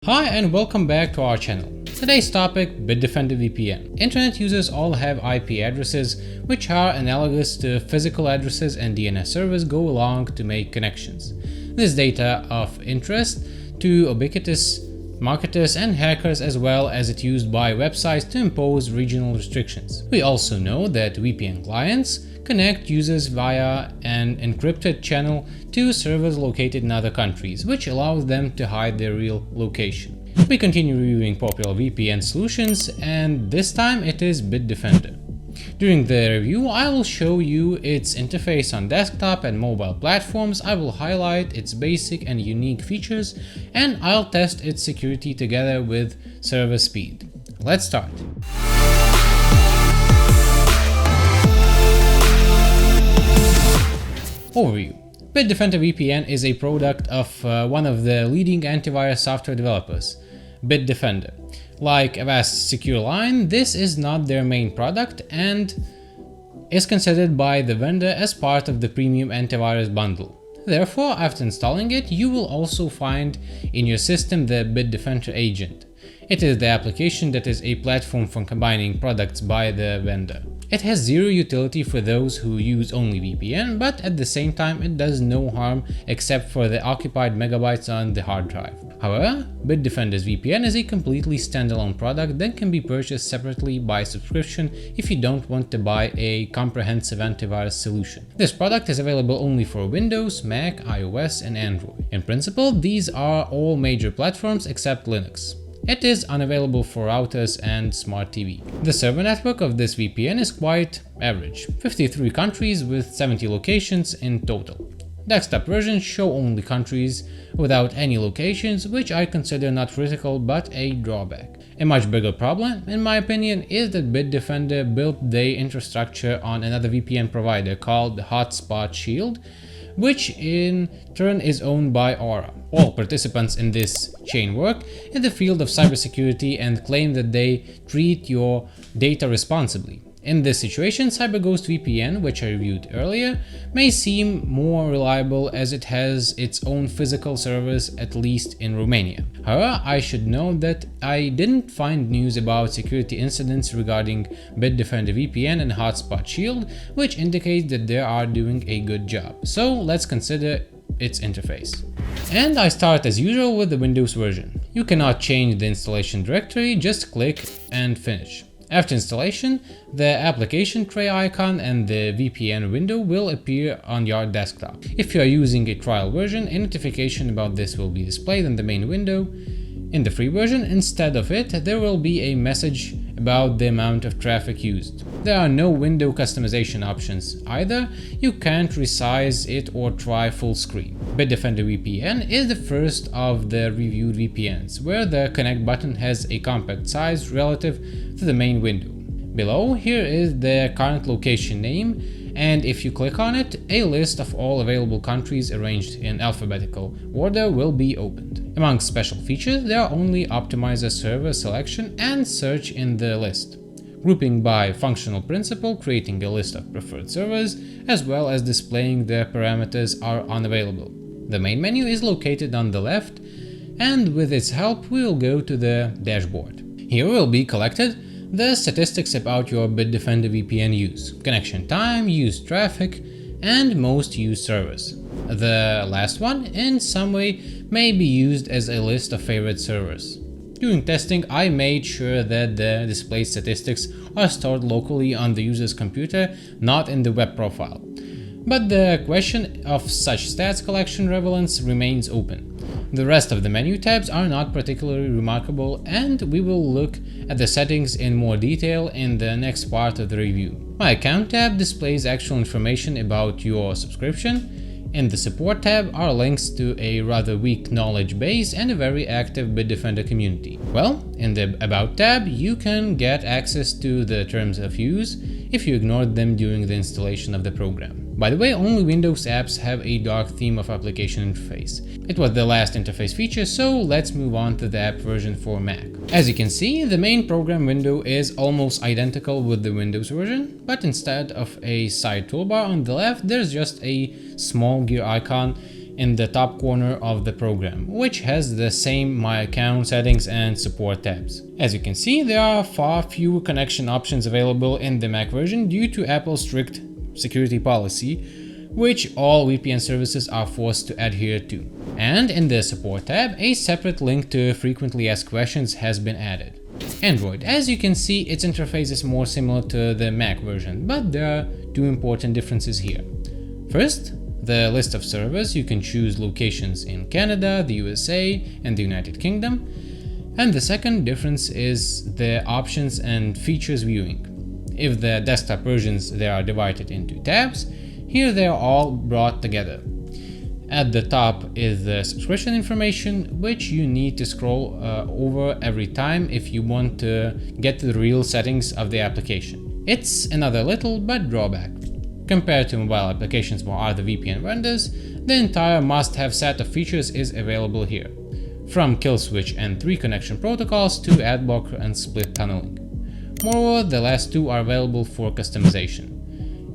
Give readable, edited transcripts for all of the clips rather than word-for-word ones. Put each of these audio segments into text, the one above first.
Hi and welcome back to our channel. Today's topic, Bitdefender VPN. Internet users all have IP addresses which are analogous to physical addresses, and DNS servers go along to make connections. This data of interest to ubiquitous marketers and hackers, as well as it used by websites to impose regional restrictions. We also know that VPN clients connect users via an encrypted channel to servers located in other countries, which allows them to hide their real location. We continue reviewing popular VPN solutions, and this time it is Bitdefender. During the review, I will show you its interface on desktop and mobile platforms. I will highlight its basic and unique features, and I'll test its security together with server speed. Let's start. Overview. Bitdefender VPN is a product of one of the leading antivirus software developers, Bitdefender. Like Avast Secure Line, this is not their main product and is considered by the vendor as part of the premium antivirus bundle. Therefore, after installing it, you will also find in your system the Bitdefender agent. It is the application that is a platform for combining products by the vendor. It has zero utility for those who use only VPN, but at the same time it does no harm except for the occupied megabytes on the hard drive. However, Bitdefender's VPN is a completely standalone product that can be purchased separately by subscription if you don't want to buy a comprehensive antivirus solution. This product is available only for Windows, Mac, iOS, and Android. In principle, these are all major platforms except Linux. It is unavailable for routers and smart TV. The server network of this VPN is quite average, 53 countries with 70 locations in total. Desktop versions show only countries without any locations, which I consider not critical but a drawback. A much bigger problem, in my opinion, is that Bitdefender built their infrastructure on another VPN provider called Hotspot Shield, which in turn is owned by Aura. All participants in this chain work in the field of cybersecurity and claim that they treat your data responsibly. In this situation, CyberGhost VPN, which I reviewed earlier, may seem more reliable as it has its own physical servers, at least in Romania. However, I should note that I didn't find news about security incidents regarding Bitdefender VPN and Hotspot Shield, which indicates that they are doing a good job. So let's consider its interface. And I start as usual with the Windows version. You cannot change the installation directory, just click and finish. After installation, the application tray icon and the VPN window will appear on your desktop. If you are using a trial version, a notification about this will be displayed in the main window. In the free version, instead of it, there will be a message about the amount of traffic used. There are no window customization options either. You can't resize it or try full screen. Bitdefender VPN is the first of the reviewed VPNs, where the connect button has a compact size relative to the main window. Below here is the current location name, and if you click on it, a list of all available countries arranged in alphabetical order will be opened. Among special features, there are only optimizer server selection and search in the list, grouping by functional principle, creating a list of preferred servers, as well as displaying their parameters are unavailable. The main menu is located on the left, and with its help we will go to the dashboard. Here will be collected the statistics about your Bitdefender VPN use, connection time, used traffic, and most used servers. The last one, in some way, may be used as a list of favorite servers. During testing, I made sure that the displayed statistics are stored locally on the user's computer, not in the web profile. But the question of such stats collection relevance remains open. The rest of the menu tabs are not particularly remarkable, and we will look at the settings in more detail in the next part of the review. My account tab displays actual information about your subscription. In the support tab are links to a rather weak knowledge base and a very active Bitdefender community. Well, in the About tab, you can get access to the terms of use if you ignored them during the installation of the program. By the way, only Windows apps have a dark theme of application interface. It was the last interface feature, so let's move on to the app version for Mac. As you can see, the main program window is almost identical with the Windows version, but instead of a side toolbar on the left, there's just a small gear icon in the top corner of the program, which has the same My Account, Settings and Support tabs. As you can see, there are far fewer connection options available in the Mac version due to Apple's strict security policy, which all VPN services are forced to adhere to. And in the Support tab, a separate link to frequently asked questions has been added. Android. As you can see, its interface is more similar to the Mac version, but there are two important differences here. First, the list of servers. You can choose locations in Canada, the USA, and the United Kingdom. And the second difference is the options and features viewing. If the desktop versions, they are divided into tabs, here they are all brought together. At the top is the subscription information, which you need to scroll over every time if you want to get to the real settings of the application. It's another little but drawback. Compared to mobile applications or other VPN vendors, the entire must-have set of features is available here, from kill switch and 3 connection protocols to ad blocker and split tunneling. Moreover, the last two are available for customization.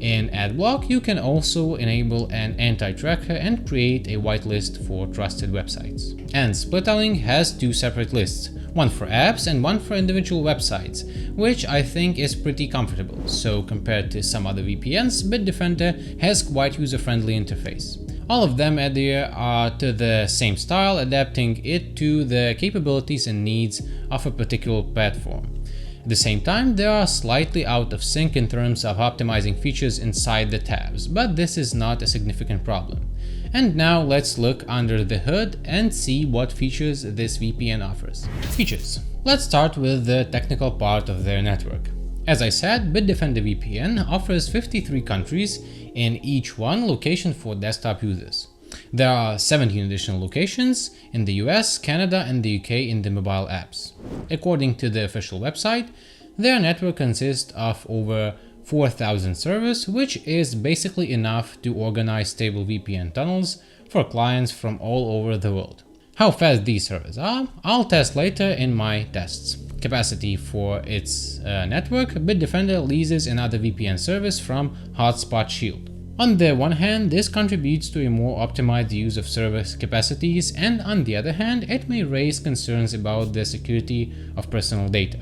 In AdBlock, you can also enable an anti-tracker and create a whitelist for trusted websites. And split tunneling has two separate lists, one for apps and one for individual websites, which I think is pretty comfortable. So compared to some other VPNs, Bitdefender has quite user-friendly interface. All of them adhere to the same style, adapting it to the capabilities and needs of a particular platform. At the same time, they are slightly out of sync in terms of optimizing features inside the tabs, but this is not a significant problem. And now let's look under the hood and see what features this VPN offers. Features. Let's start with the technical part of their network. As I said, Bitdefender VPN offers 53 countries, in each one location for desktop users. There are 17 additional locations in the US, Canada and the UK in the mobile apps. According to the official website, their network consists of over 4,000 servers, which is basically enough to organize stable VPN tunnels for clients from all over the world. How fast these servers are, I'll test later in my tests. Capacity for its network, Bitdefender leases another VPN service from Hotspot Shield. On the one hand, this contributes to a more optimized use of server capacities, and on the other hand, it may raise concerns about the security of personal data.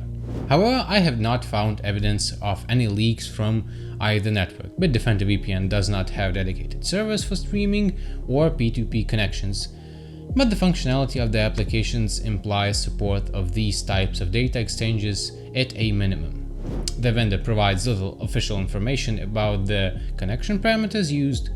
However, I have not found evidence of any leaks from either network. Bitdefender VPN does not have dedicated servers for streaming or P2P connections, but the functionality of the applications implies support of these types of data exchanges at a minimum. The vendor provides little official information about the connection parameters used.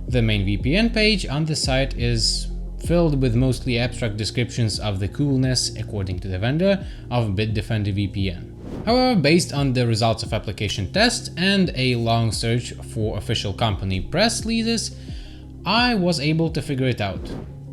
The main VPN page on the site is filled with mostly abstract descriptions of the coolness, according to the vendor, of Bitdefender VPN. However, based on the results of application tests and a long search for official company press releases, I was able to figure it out.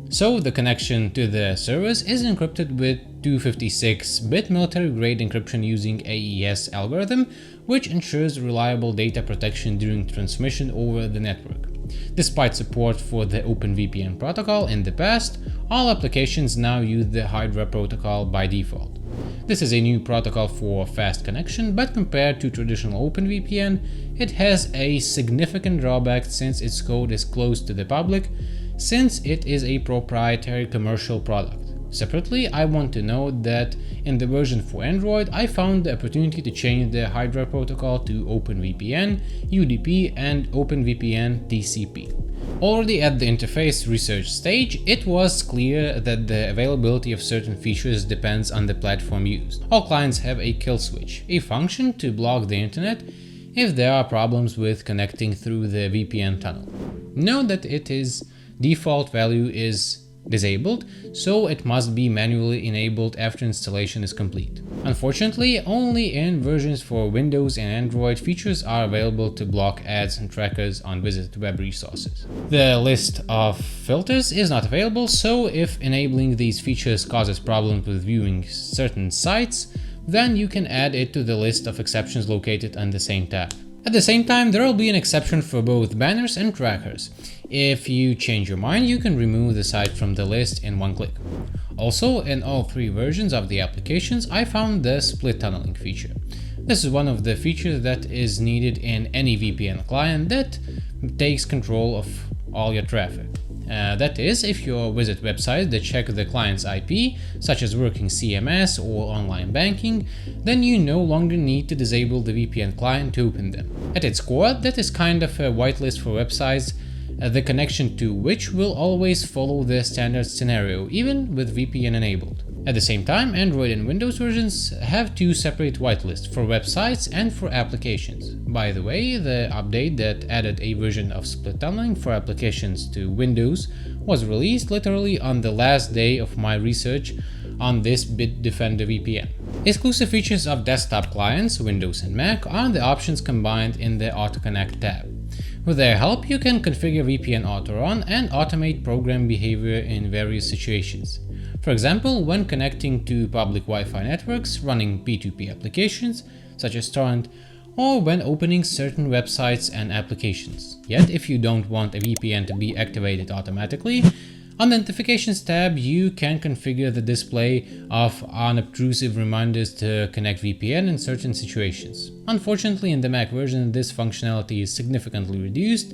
So the connection to the servers is encrypted with 256-bit military-grade encryption using AES algorithm, which ensures reliable data protection during transmission over the network. Despite support for the OpenVPN protocol in the past, all applications now use the Hydra protocol by default. This is a new protocol for fast connection, but compared to traditional OpenVPN, it has a significant drawback since its code is closed to the public, since it is a proprietary commercial product. Separately, I want to note that in the version for Android, I found the opportunity to change the Hydra protocol to OpenVPN, UDP, and OpenVPN TCP. Already at the interface research stage, it was clear that the availability of certain features depends on the platform used. All clients have a kill switch, a function to block the internet if there are problems with connecting through the VPN tunnel. Note that its default value is disabled, so it must be manually enabled after installation is complete. Unfortunately, only in versions for Windows and Android, features are available to block ads and trackers on visited web resources. The list of filters is not available, so if enabling these features causes problems with viewing certain sites, then you can add it to the list of exceptions located on the same tab. At the same time, there will be an exception for both banners and trackers. If you change your mind, you can remove the site from the list in one click. Also, in all three versions of the applications, I found the split tunneling feature. This is one of the features that is needed in any VPN client that takes control of all your traffic. That is, if you visit websites that check the client's IP, such as working CMS or online banking, then you no longer need to disable the VPN client to open them. At its core, that is kind of a whitelist for websites, the connection to which will always follow the standard scenario, even with VPN enabled. At the same time, Android and Windows versions have two separate whitelists for websites and for applications. By the way, the update that added a version of split tunneling for applications to Windows was released literally on the last day of my research on this Bitdefender VPN. Exclusive features of desktop clients, Windows and Mac, are the options combined in the AutoConnect tab. With their help, you can configure VPN auto-run and automate program behavior in various situations. For example, when connecting to public Wi-Fi networks, running P2P applications, such as torrent, or when opening certain websites and applications. Yet, if you don't want a VPN to be activated automatically, on the Notifications tab, you can configure the display of unobtrusive reminders to connect VPN in certain situations. Unfortunately, in the Mac version, this functionality is significantly reduced,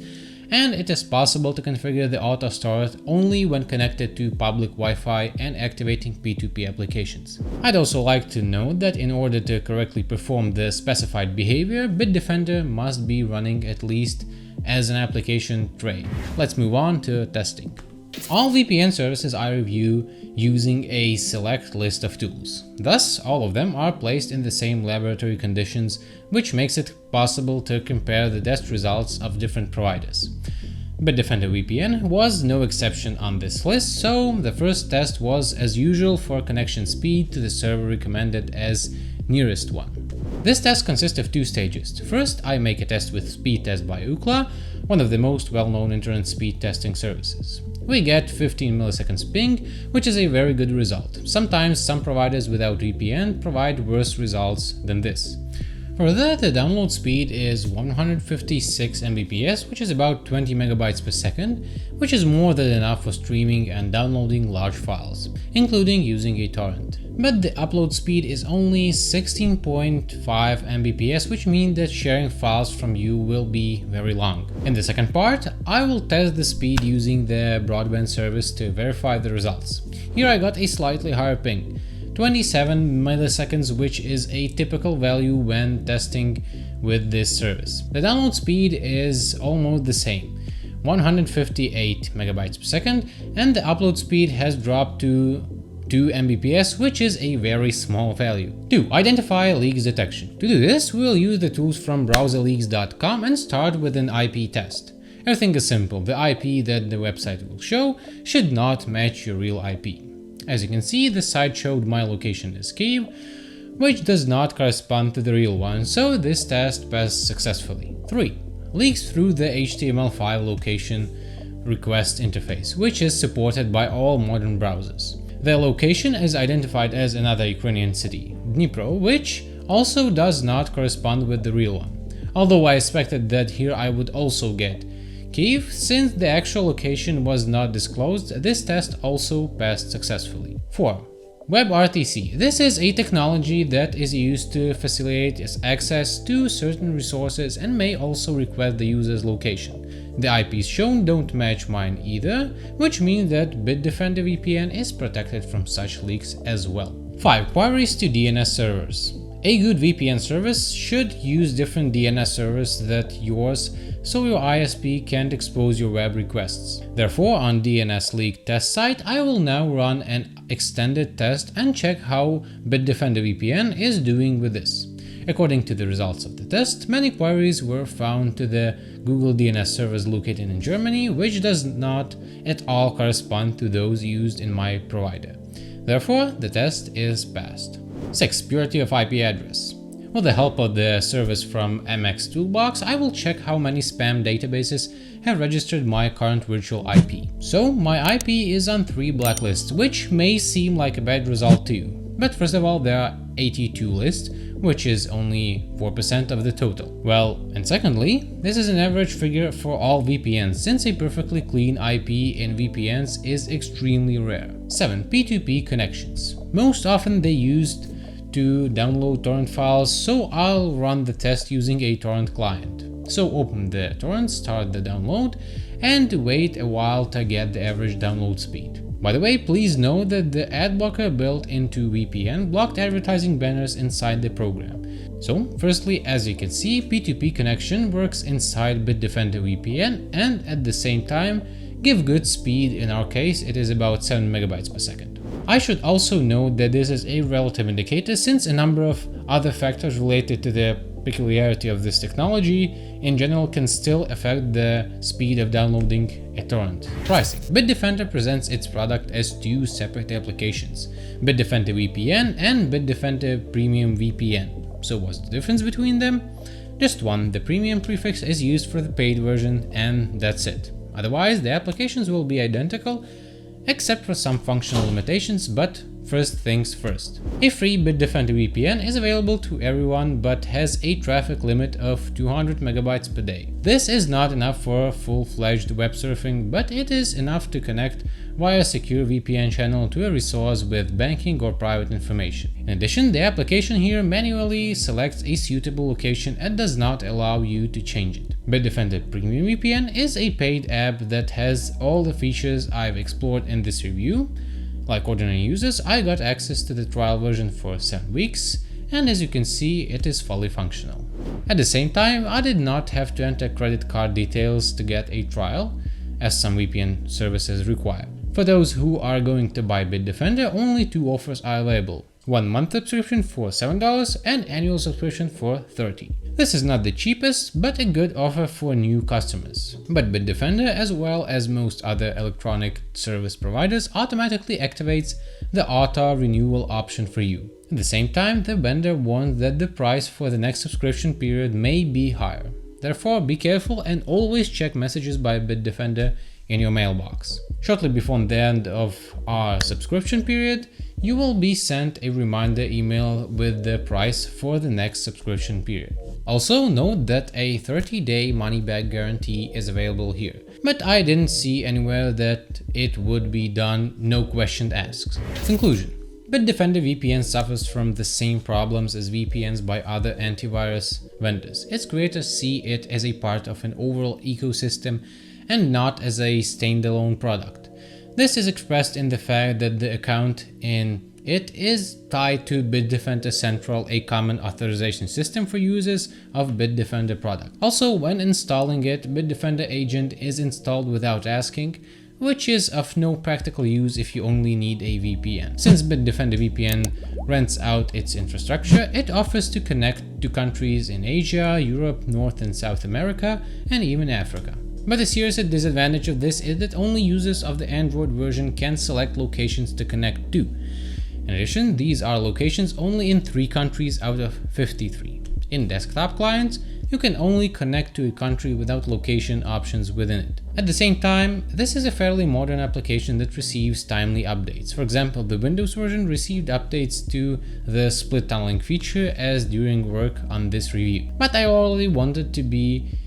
and it is possible to configure the auto start only when connected to public Wi-Fi and activating P2P applications. I'd also like to note that in order to correctly perform the specified behavior, Bitdefender must be running at least as an application tray. Let's move on to testing. All VPN services I review using a select list of tools. Thus, all of them are placed in the same laboratory conditions, which makes it possible to compare the test results of different providers. Bitdefender VPN was no exception on this list, so the first test was, as usual, for connection speed to the server recommended as nearest one. This test consists of two stages. First, I make a test with speed test by Ookla, one of the most well-known internet speed testing services. We get 15 milliseconds ping, which is a very good result. Sometimes some providers without VPN provide worse results than this. Further, the download speed is 156 Mbps, which is about 20 megabytes per second, which is more than enough for streaming and downloading large files, including using a torrent. But the upload speed is only 16.5 Mbps, which means that sharing files from you will be very long. In the second part, I will test the speed using the broadband service to verify the results. Here I got a slightly higher ping, 27 milliseconds, which is a typical value when testing with this service. The download speed is almost the same, 158 megabytes per second, and the upload speed has dropped to 2 Mbps, which is a very small value. 2. Identify leaks detection. To do this, we'll use the tools from browserleaks.com and start with an IP test. Everything is simple. The IP that the website will show should not match your real IP. As you can see, the site showed my location as Kyiv, which does not correspond to the real one, so this test passed successfully. 3. Leaks through the HTML5 location request interface, which is supported by all modern browsers. The location is identified as another Ukrainian city, Dnipro, which also does not correspond with the real one. Although I expected that here I would also get Kyiv, since the actual location was not disclosed, this test also passed successfully. 4. WebRTC. This is a technology that is used to facilitate access to certain resources and may also request the user's location. The IPs shown don't match mine either, which means that Bitdefender VPN is protected from such leaks as well. 5. Queries to DNS servers. A good VPN service should use different DNS servers than yours, so your ISP can't expose your web requests. Therefore, on DNS leak test site, I will now run an extended test and check how Bitdefender VPN is doing with this. According to the results of the test, many queries were found to the Google DNS servers located in Germany, which does not at all correspond to those used in my provider. Therefore, the test is passed. 6. Purity of IP address. With the help of the service from MX Toolbox, I will check how many spam databases have registered my current virtual IP. So, my IP is on 3 blacklists, which may seem like a bad result to you. But first of all, there are 82 lists, which is only 4% of the total. Well, and secondly, this is an average figure for all VPNs, since a perfectly clean IP in VPNs is extremely rare. 7. P2P connections. Most often they used to download torrent files, so I'll run the test using a torrent client. So open the torrent, start the download, and wait a while to get the average download speed. By the way, please know that the ad blocker built into VPN blocked advertising banners inside the program. So, firstly, as you can see, P2P connection works inside Bitdefender VPN and at the same time give good speed. In our case, it is about 7 megabytes per second. I should also note that this is a relative indicator, since a number of other factors related to the peculiarity of this technology in general can still affect the speed of downloading a torrent. Pricing. Bitdefender presents its product as two separate applications, Bitdefender VPN and Bitdefender Premium VPN. So what's the difference between them? Just one, the premium prefix is used for the paid version, and that's it. Otherwise, the applications will be identical, except for some functional limitations, but first things first. A free Bitdefender VPN is available to everyone but has a traffic limit of 200 megabytes per day. This is not enough for full-fledged web surfing, but it is enough to connect via a secure VPN channel to a resource with banking or private information. In addition, the application here manually selects a suitable location and does not allow you to change it. Bitdefender Premium VPN is a paid app that has all the features I've explored in this review. Like ordinary users, I got access to the trial version for 7 weeks, and as you can see, it is fully functional. At the same time, I did not have to enter credit card details to get a trial, as some VPN services require. For those who are going to buy Bitdefender, only two offers are available: 1 month subscription for $7 and annual subscription for $30. This is not the cheapest, but a good offer for new customers. But Bitdefender, as well as most other electronic service providers, automatically activates the auto renewal option for you. At the same time, the vendor warns that the price for the next subscription period may be higher. Therefore, be careful and always check messages by Bitdefender in your mailbox. Shortly before the end of our subscription period, you will be sent a reminder email with the price for the next subscription period. Also note that a 30-day money-back guarantee is available here, but I didn't see anywhere that it would be done no questions asked. Conclusion. Bitdefender VPN suffers from the same problems as VPNs by other antivirus vendors. Its creators see it as a part of an overall ecosystem and not as a standalone product. This is expressed in the fact that the account in it is tied to Bitdefender Central, a common authorization system for users of Bitdefender product. Also, when installing it, Bitdefender Agent is installed without asking, which is of no practical use if you only need a VPN. Since Bitdefender VPN rents out its infrastructure, it offers to connect to countries in Asia, Europe, North and South America, and even Africa. But the serious disadvantage of this is that only users of the Android version can select locations to connect to. In addition, these are locations only in 3 countries out of 53. In desktop clients, you can only connect to a country without location options within it. At the same time, this is a fairly modern application that receives timely updates. For example, the Windows version received updates to the split tunneling feature as during work on this review. But I already wanted to be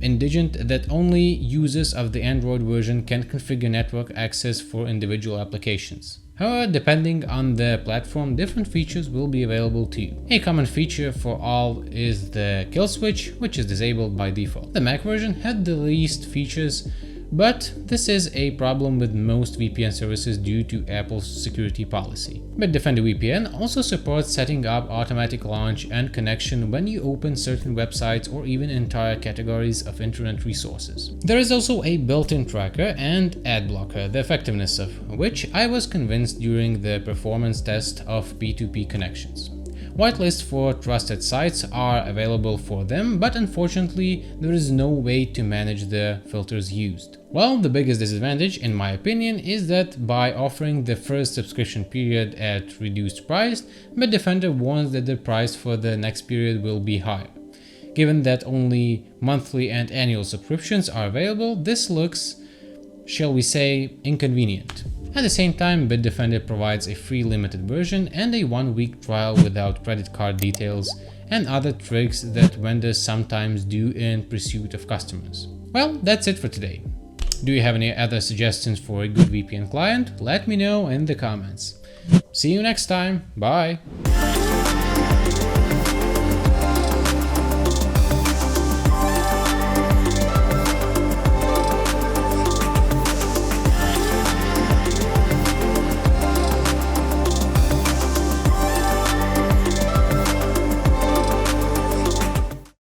indigent that only users of the Android version can configure network access for individual applications. However, depending on the platform, different features will be available to you. A common feature for all is the kill switch, which is disabled by default. The Mac version had the least features, but this is a problem with most VPN services due to Apple's security policy. Bitdefender VPN also supports setting up automatic launch and connection when you open certain websites or even entire categories of internet resources. There is also a built-in tracker and ad blocker, the effectiveness of which I was convinced during the performance test of P2P connections. Whitelists for trusted sites are available for them, but unfortunately there is no way to manage the filters used. Well, the biggest disadvantage, in my opinion, is that by offering the first subscription period at reduced price, Bitdefender warns that the price for the next period will be higher. Given that only monthly and annual subscriptions are available, this looks, shall we say, inconvenient. At the same time, Bitdefender provides a free limited version and a 1-week trial without credit card details and other tricks that vendors sometimes do in pursuit of customers. Well, that's it for today. Do you have any other suggestions for a good VPN client? Let me know in the comments. See you next time. Bye.